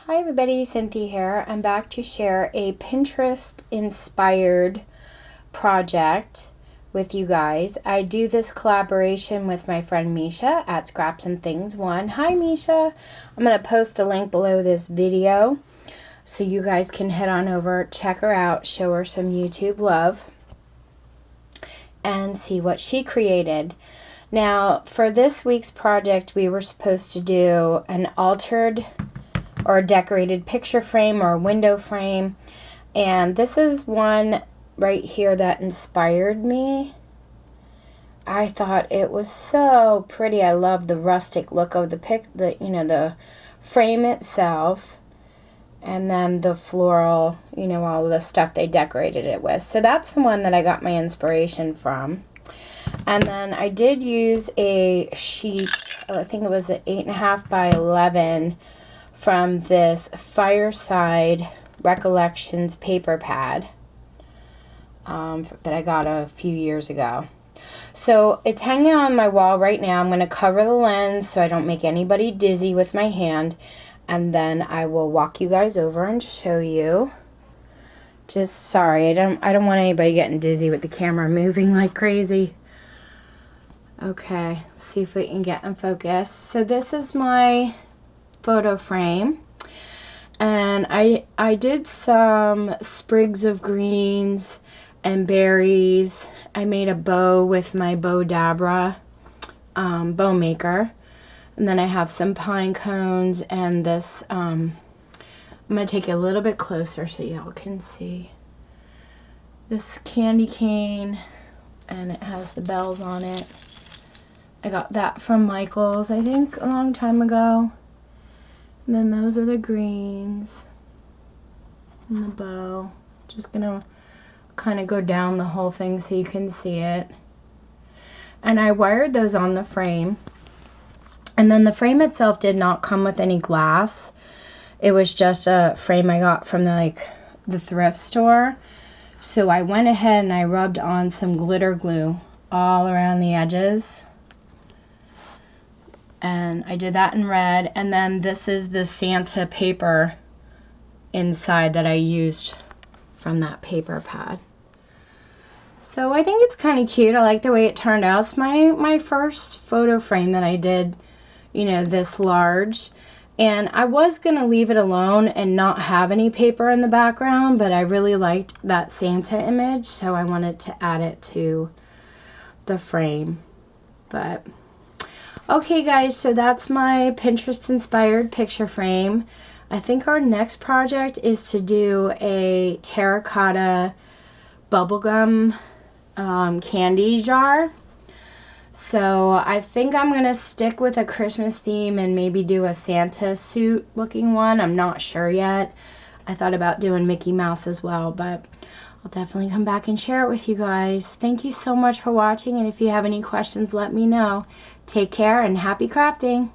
Hi everybody, Cynthia here. I'm back to share a Pinterest inspired project with you guys. I do this collaboration with my friend Misha at ScrapsandThings1. Hi Misha! I'm going to post a link below this video so you guys can head on over, check her out, show her some YouTube love, and see what she created. Now, for this week's project, we were supposed to do an altered or a decorated picture frame or a window frame, and this is one right here that inspired me. I thought it was so pretty. I love the rustic look of the frame itself, and then the floral, all the stuff they decorated it with. So that's the one that I got my inspiration from. And then I did use a sheet, I think it was an 8.5 by 11 from this Fireside Recollections paper pad that I got a few years ago. So it's hanging on my wall right now. I'm going to cover the lens so I don't make anybody dizzy with my hand, and then I will walk you guys over and show you. Just sorry, I don't want anybody getting dizzy with the camera moving like crazy. Okay, let's see if we can get in focus. So this is my photo frame, and I did some sprigs of greens and berries. I made a bow with my Bow Dabra bow maker, and then I have some pine cones and this I'm gonna take it a little bit closer so y'all can see this candy cane, and it has the bells on it. I got that from Michael's, I think, a long time ago. And then those are the greens and the bow. Just gonna kind of go down the whole thing so you can see it. And I wired those on the frame. And then the frame itself did not come with any glass. It was just a frame I got from the thrift store. So I went ahead and I rubbed on some glitter glue all around the edges. And I did that in red, and then this is the Santa paper inside that I used from that paper pad. So I think it's kind of cute. I like the way it turned out. It's my first photo frame that I did, this large. And I was going to leave it alone and not have any paper in the background, but I really liked that Santa image, so I wanted to add it to the frame. But okay guys, so that's my Pinterest inspired picture frame. I think our next project is to do a terracotta bubblegum candy jar. So I think I'm going to stick with a Christmas theme and maybe do a Santa suit looking one. I'm not sure yet. I thought about doing Mickey Mouse as well, but I'll definitely come back and share it with you guys. Thank you so much for watching, and if you have any questions, let me know. Take care and happy crafting!